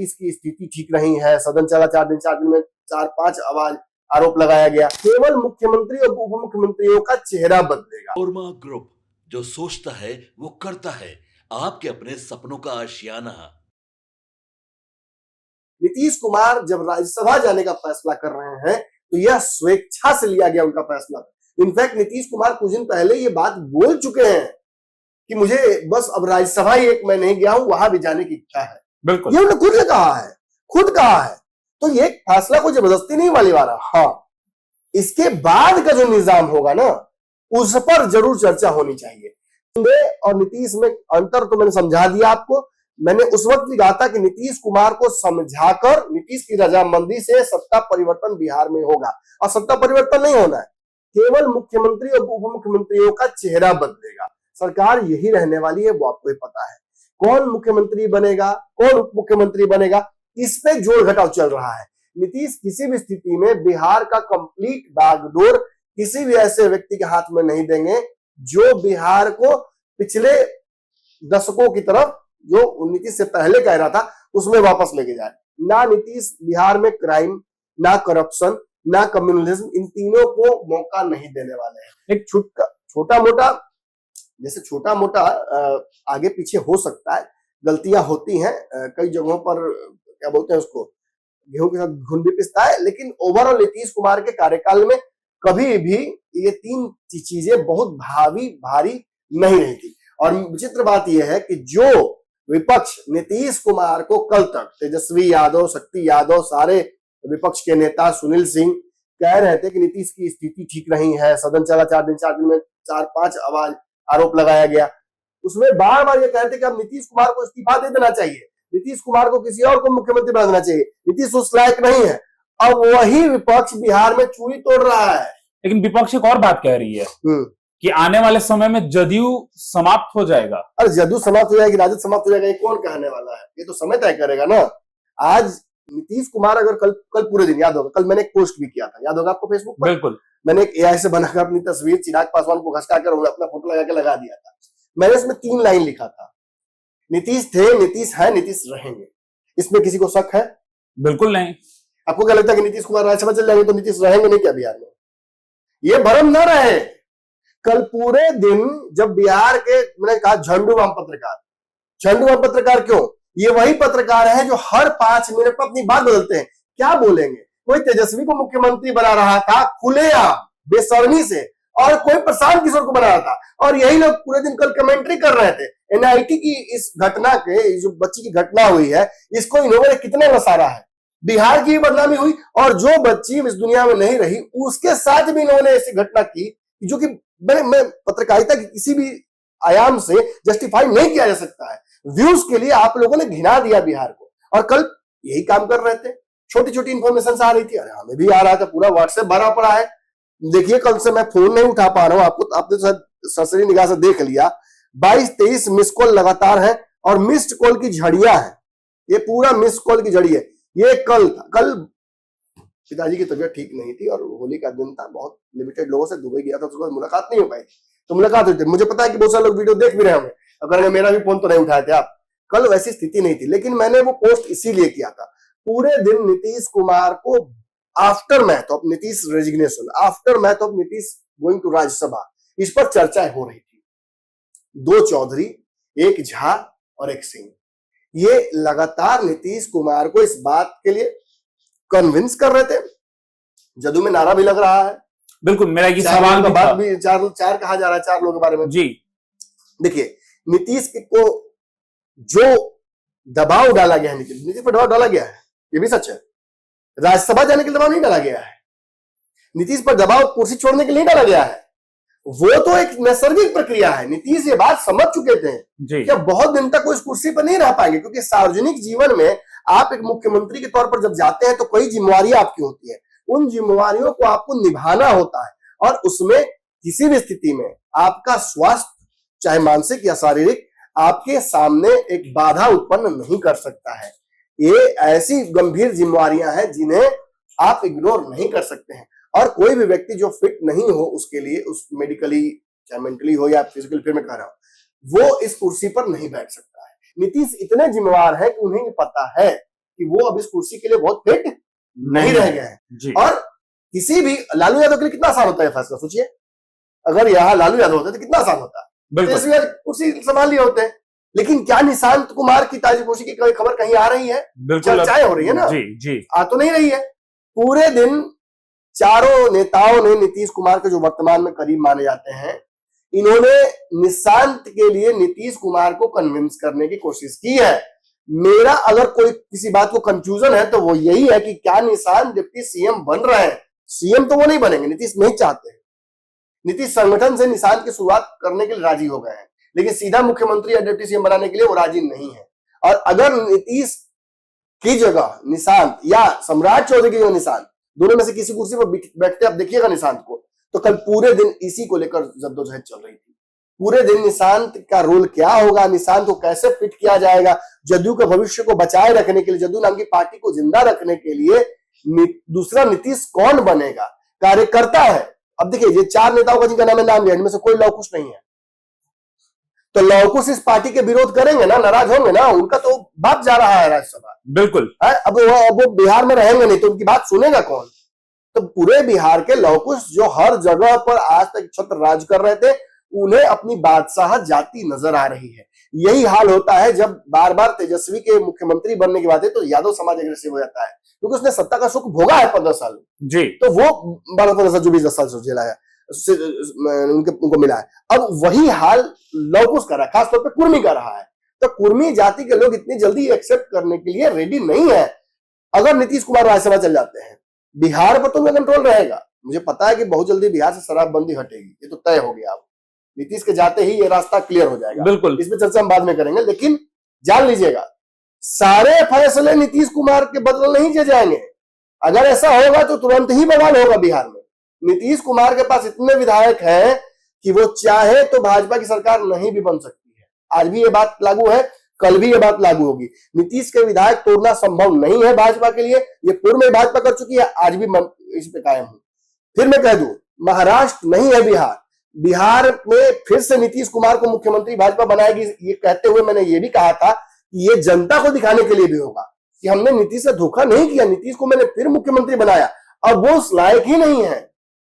नीतीश की स्थिति ठीक नहीं है, सदन चला 4 दिन में 4-5 आरोप लगाया गया, केवल मुख्यमंत्री और उप मुख्यमंत्रियों का चेहरा बदलेगा। कोरमा ग्रुप, जो सोचता है वो करता है, आपके अपने सपनों का आशियाना। नीतीश कुमार जब राज्यसभा जाने का फैसला कर रहे हैं तो यह स्वेच्छा से लिया गया उनका फैसला। इनफैक्ट नीतीश कुमार कुछ दिन पहले ये बात बोल चुके हैं कि मुझे बस अब राज्यसभा ही मैं नहीं गया हूं, वहां भी जाने की इच्छा है। बिल्कुल, ये उन्होंने खुद कहा है। तो ये फैसला को जबरदस्ती नहीं वाली वाला। हाँ, इसके बाद का जो निजाम होगा ना, उस पर जरूर चर्चा होनी चाहिए। और नीतीश में अंतर तो मैंने समझा दिया आपको। मैंने उस वक्त भी कहा था कि नीतीश कुमार को समझाकर नीतीश की रजामंदी से सत्ता परिवर्तन बिहार में होगा, और सत्ता परिवर्तन नहीं होना है, केवल मुख्यमंत्री और उप मुख्यमंत्रियों का चेहरा बदलेगा। सरकार यही रहने वाली है, वो आपको ही पता है। कौन मुख्यमंत्री बनेगा, कौन उप मुख्यमंत्री बनेगा, इस पे जोड़ घटाव चल रहा है। नीतीश किसी भी स्थिति में बिहार का कंप्लीट बागडोर किसी भी ऐसे व्यक्ति के हाथ में नहीं देंगे जो बिहार को पिछले दशकों की तरफ, जो नीतीश से पहले कह रहा था, उसमें वापस लेके जाए। ना नीतीश बिहार में क्राइम, ना करप्शन, ना कम्युनलिज्म, इन तीनों को मौका नहीं देने वाले हैं। एक छोटा मोटा, जैसे छोटा मोटा आगे पीछे हो सकता है, गलतियां होती हैं कई जगहों पर, क्या बोलते हैं उसको, गेहूं के साथ घुन भी पिसता है, लेकिन ओवरऑल नीतीश कुमार के कार्यकाल में कभी भी ये तीन चीजें बहुत भारी नहीं रही थी। और विचित्र बात यह है कि जो विपक्ष नीतीश कुमार को कल तक, तेजस्वी यादव, शक्ति यादव, सारे विपक्ष के नेता, सुनील सिंह, कह रहे थे कि नीतीश की स्थिति ठीक नहीं है, सदन चला 4 दिन में 4-5 आरोप लगाया गया, उसमें बार बार ये कह रहे थे कि अब नीतीश कुमार को इस्तीफा दे देना चाहिए, नीतीश कुमार को किसी और को मुख्यमंत्री बना देना चाहिए, नीतीश उस लायक नहीं है। अब वही विपक्ष बिहार में चूड़ी तोड़ रहा है। लेकिन विपक्ष एक और बात कह रही है कि आने वाले समय में जदयू समाप्त हो जाएगा। अरे जदयू समाप्त हो जाएगी, राजद समाप्त हो जाएगा, ये कौन कहने वाला है? ये तो समय तय करेगा ना। आज नीतीश कुमार अगर कल पूरे दिन, याद होगा कल मैंने एक पोस्ट भी किया था, याद होगा आपको फेसबुक पर? बिल्कुल, मैंने एक एआई से बनाकर अपनी तस्वीर चिराग पासवान को घसकाकर अपना फोटो लगा के लगा दिया था। मैंने इसमें 3 लाइन लिखा था, नीतीश थे, नीतीश है, नीतीश रहेंगे। इसमें किसी को शक है? बिल्कुल नहीं। आपको क्या लगता है कि नीतीश कुमार राज्यसभा चल जाएंगे तो नीतीश रहेंगे नहीं क्या बिहार में? ये भ्रम न रहे। कल पूरे दिन जब बिहार के, मैंने कहा झंडूबाम पत्रकार क्यों? ये वही पत्रकार है जो हर 5 मिनट पर अपनी बात बदलते हैं। क्या बोलेंगे? कोई तेजस्वी को मुख्यमंत्री बना रहा था खुलेआम बेशर्मी से, और कोई प्रशांत किशोर को बना रहा था, और यही लोग पूरे दिन कल कमेंट्री कर रहे थे एनआईटी की इस घटना के, जो बच्ची की घटना हुई है, इसको इन्होंने कितना नसारा है। बिहार की बदनामी हुई, और जो बच्ची इस दुनिया में नहीं रही उसके साथ भी इन्होंने ऐसी घटना की जो कि मैं पत्रकारिता की किसी भी आयाम से जस्टिफाई नहीं किया जा सकता है। व्यूज के लिए आप लोगों ने घिना दिया बिहार को, और कल यही काम कर रहे थे। छोटी छोटी इंफॉर्मेशन आ रही थी, अरे हमें भी आ रहा था, पूरा व्हाट्सएप भरा पड़ा है। देखिए कल से मैं फोन नहीं उठा पा रहा हूं, आपने तो सरसरी निगाह से देख लिया, 22-23 मिस कॉल लगातार है, और मिस्ड कॉल की झड़ियां है, ये पूरा मिस कॉल की झड़ी है। ये कल था, कल पिताजी की तबीयत ठीक नहीं थी और होली का दिन था, बहुत लिमिटेड लोगों से दुबई गया था, तो उसको मुलाकात नहीं हो पाई, तो मुलाकात हुई थी। मुझे पता है कि बहुत सारे लोग वीडियो देख भी रहे होंगे, अगर मेरा भी फोन तो नहीं उठाए थे आप। कल वैसी स्थिति नहीं थी, लेकिन मैंने वो पोस्ट इसीलिए किया था। पूरे दिन नीतीश कुमार को aftermath of Nitish resignation, aftermath of Nitish going to Rajya Sabha, इस पर चर्चाएं हो रही थी। 2 चौधरी, एक झा और एक सिंह, ये लगातार नीतीश कुमार को इस बात के लिए कन्विंस कर रहे थे। जदयू में नारा भी लग रहा है। बिल्कुल, मेरा ये सवाल बात भी चार कहा जा रहा है, 4 लोगों के बारे में जी। देखिए, नीतीश को जो दबाव डाला गया है, नीतीश पर दबाव डाला गया है, ये भी सच है। राज्यसभा जाने के लिए दबाव नहीं डाला गया है, नीतीश पर दबाव कुर्सी छोड़ने के लिए डाला गया है, वो तो एक नैसर्गिक प्रक्रिया है। नीतीश ये बात समझ चुके थे कि अब बहुत दिन तक वो इस कुर्सी पर नहीं रह पाएंगे, क्योंकि सार्वजनिक जीवन में आप एक मुख्यमंत्री के तौर पर जब जाते हैं तो कई जिम्मेवारियां आपकी होती है, उन जिम्मेवारियों को आपको निभाना होता है, और उसमें किसी भी स्थिति में आपका स्वास्थ्य, चाहे मानसिक या शारीरिक, आपके सामने एक बाधा उत्पन्न नहीं कर सकता है। ये ऐसी गंभीर जिम्मेवारियां हैं जिन्हें आप इग्नोर नहीं कर सकते हैं, और कोई भी व्यक्ति जो फिट नहीं हो उसके लिए, उस मेडिकली चाहे मेंटली हो या फिजिकल, फिर मैं कह रहा हूं, वो इस कुर्सी पर नहीं बैठ सकता है। नीतीश इतने जिम्मेवार है कि उन्हें पता है कि वो अब इस कुर्सी के लिए बहुत फिट नहीं रह गए हैं। जी। और किसी भी लालू यादव के लिए कितना आसान होता है फैसला, सोचिए अगर यहाँ लालू यादव होते तो कितना आसान होता, बिल्कुल कुर्सी संभाल लिए होते। लेकिन क्या निशांत कुमार की ताजपोशी की कोई खबर कहीं आ रही है? बिल्कुल चर्चाएं हो रही है ना? जी जी। आ तो नहीं रही है। पूरे दिन चारों नेताओं ने नीतीश कुमार के जो वर्तमान में करीब माने जाते हैं, इन्होंने निशांत के लिए नीतीश कुमार को कन्विंस करने की कोशिश की है। मेरा अगर कोई किसी बात को कंफ्यूजन है तो वो यही है कि क्या निशांत डिप्टी सीएम बन रहे हैं? सीएम तो वो नहीं बनेंगे, नीतीश नहीं चाहते हैं। नीतीश संगठन से निशांत की शुरुआत करने के लिए राजी हो गए हैं, लेकिन सीधा मुख्यमंत्री या डिप्टी सीएम बनाने के लिए वो राजी नहीं है। और अगर नीतीश की जगह निशांत या सम्राट चौधरी की जगह निशांत, दोनों में से किसी कुर्सी पर बैठते आप देखिएगा निशांत को, तो कल पूरे दिन इसी को लेकर जद्दोजहद चल रही थी। पूरे दिन निशांत का रोल क्या होगा, निशांत को कैसे फिट किया जाएगा, जदयू के भविष्य को बचाए रखने के लिए, जदयू नाम की पार्टी को जिंदा रखने के लिए दूसरा नीतीश कौन बनेगा, कार्यकर्ता है। अब देखिए ये चार नेताओं का जिनका नाम लिया, इनमें से कोई लौकुश नहीं है, तो लौकुश इस पार्टी के विरोध करेंगे ना, नाराज होंगे ना, उनका तो बात जा रहा है राज्यसभा। बिल्कुल है अब वो बिहार में रहेंगे नहीं तो उनकी बात सुनेगा कौन? तो पूरे बिहार के लौकुश जो हर जगह पर आज तक छत्र राज कर रहे थे, उन्हें अपनी बादशाह जाती नजर आ रही है। यही हाल होता है जब बार बार तेजस्वी के मुख्यमंत्री बनने की बात है तो यादव समाज एग्रेसिव हो जाता है, क्योंकि उसने सत्ता का सुख भोगा है 15 साल जी। तो वो 12-15 साल जो 20 साल से झेला है उनको मिला है। अब वही हाल लौकुश का रहा है, खासतौर पर कुर्मी का रहा है। तो कुर्मी जाति के लोग इतनी जल्दी एक्सेप्ट करने के लिए रेडी नहीं है। अगर नीतीश कुमार राज्यसभा चल जाते हैं, बिहार पर तो उनका कंट्रोल रहेगा। मुझे पता है कि बहुत जल्दी बिहार से शराबबंदी हटेगी, ये तो तय हो गया। अब नीतीश के जाते ही ये रास्ता क्लियर हो जाएगा। बिल्कुल इसमें चर्चा हम बाद में करेंगे, लेकिन जान लीजिएगा सारे फैसले नीतीश कुमार के बदल नहीं किए जाएंगे। अगर ऐसा होगा तो तुरंत ही बवाल होगा बिहार में। नीतीश कुमार के पास इतने विधायक हैं कि वो चाहे तो भाजपा की सरकार नहीं भी बन सकती है। आज भी ये बात लागू है, कल भी ये बात लागू होगी। नीतीश के विधायक तोड़ना संभव नहीं है भाजपा के लिए, ये पूर्व में भाजपा कर चुकी है, आज भी इस पे कायम हूं। फिर मैं कह दूं, महाराष्ट्र नहीं है बिहार। बिहार में फिर से नीतीश कुमार को मुख्यमंत्री भाजपा बनाएगी, ये कहते हुए मैंने ये भी कहा था कि ये जनता को दिखाने के लिए भी होगा कि हमने नीतीश से धोखा नहीं किया, नीतीश को मैंने फिर मुख्यमंत्री बनाया। अब वो उस लायक ही नहीं है,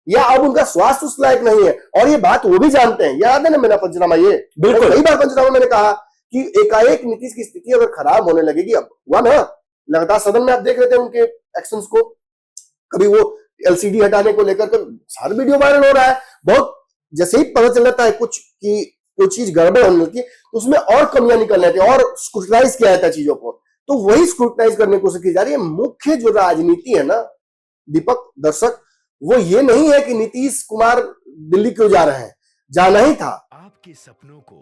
या अब उनका स्वास्थ्य उस लायक नहीं है, और ये बात वो भी जानते हैं। याद है ना मेरा पंचनामा, ये बिल्कुल कई बार पंचनामा मैंने कहा कि एकाएक नीतीश की स्थिति अगर खराब होने लगेगी, अब हुआ ना लगातार सदन में आप देख रहे थे उनके एक्शंस को, कभी वो एलसीडी हटाने को लेकर हर वीडियो वायरल हो रहा है। बहुत जैसे ही पता चल जाता है कुछ की कोई चीज गड़बड़ होने लगती है तो उसमें और कमियां निकल जाती है और स्क्रूटनाइज किया जाता है चीजों को, तो वही स्क्रूटनाइज करने की कोशिश की जा रही है। मुख्य जो राजनीति है ना दीपक, दर्शक, वो ये नहीं है कि नीतीश कुमार दिल्ली क्यों जा रहे हैं, जाना ही था। आपके सपनों को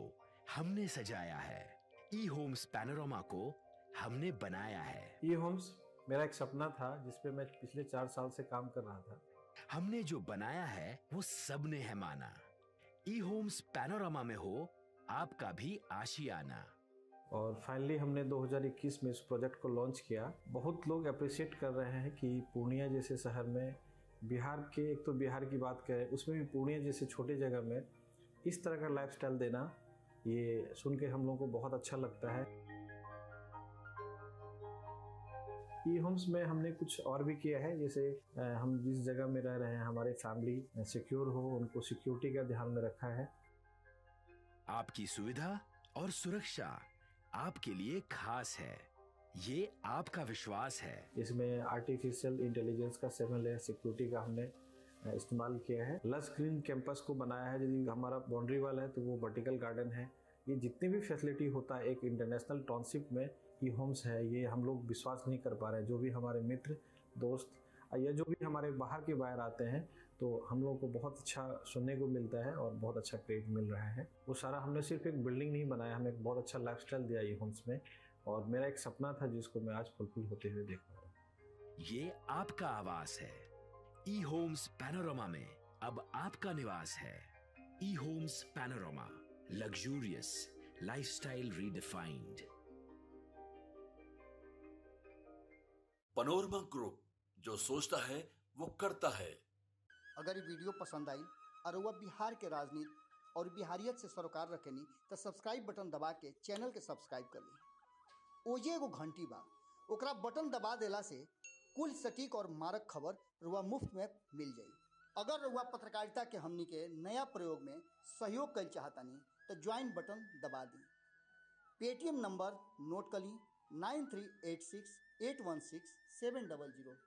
हमने सजाया है, ई होम्स पैनोरामा को हमने बनाया है। ई होम्स मेरा एक सपना था जिसपे मैं पिछले 4 साल से काम कर रहा था। हमने जो बनाया है वो सबने है माना। ई होम्स पैनोरामा में हो आपका भी आशियाना। और फाइनली हमने 2021 में इस प्रोजेक्ट को लॉन्च किया। बहुत लोग अप्रिशिएट कर रहे हैं कि पूर्णिया जैसे शहर में, बिहार के, एक तो बिहार की बात करें उसमें भी पूर्णिया जैसे छोटे जगह में इस तरह का लाइफस्टाइल देना, ये सुन के हम लोगों को बहुत अच्छा लगता है। ई होम्स में हमने कुछ और भी किया है, जैसे हम जिस जगह में रह रहे हैं हमारे फैमिली सिक्योर हो, उनको सिक्योरिटी का ध्यान में रखा है। आपकी सुविधा और सुरक्षा आपके लिए खास है, ये आपका विश्वास है। इसमें आर्टिफिशियल इंटेलिजेंस का 7 लेयर सिक्योरिटी का हमने इस्तेमाल किया है। लस ग्रीन कैंपस को बनाया है, यदि हमारा बाउंड्री वाल है तो वो वर्टिकल गार्डन है। ये जितनी भी फैसिलिटी होता है एक इंटरनेशनल टाउनशिप में ई होम्स है, ये हम लोग विश्वास नहीं कर पा रहे हैं। जो भी हमारे मित्र दोस्त या जो भी हमारे बाहर के बाहर आते हैं तो हम लोगों को बहुत अच्छा सुनने को मिलता है और बहुत अच्छा क्रेडिट मिल रहा है। वो सारा हमने सिर्फ एक बिल्डिंग नहीं बनाया, हमें एक बहुत अच्छा लाइफस्टाइल दिया ई होम्स में, और मेरा एक सपना था जिसको मैं आज फुलफिल होते हुए देख रहा हूँ। ये आपका आवास है। ई होम्स पैनोरामा में अब आपका निवास है। E homes Panorama, luxurious lifestyle redefined. Panorama group, जो सोचता है वो करता है। अगर ये वीडियो पसंद आई और वह बिहार के राजनीति और बिहारियत से सरोकार रखेनी तो सब्सक्राइब बटन दबा के चैनल के सब्सक्राइब कर ली। ओजे एगो घंटी बा, ओकरा बटन दबा देला से कुल सटीक और मारक खबर रुआ मुफ्त में मिल जाई। अगर रुआ पत्रकारिता के हमनी के नया प्रयोग में सहयोग कर चाहतानी तो ज्वाइन बटन दबा दी। पेटीएम नंबर नोट कर ली 9386816700।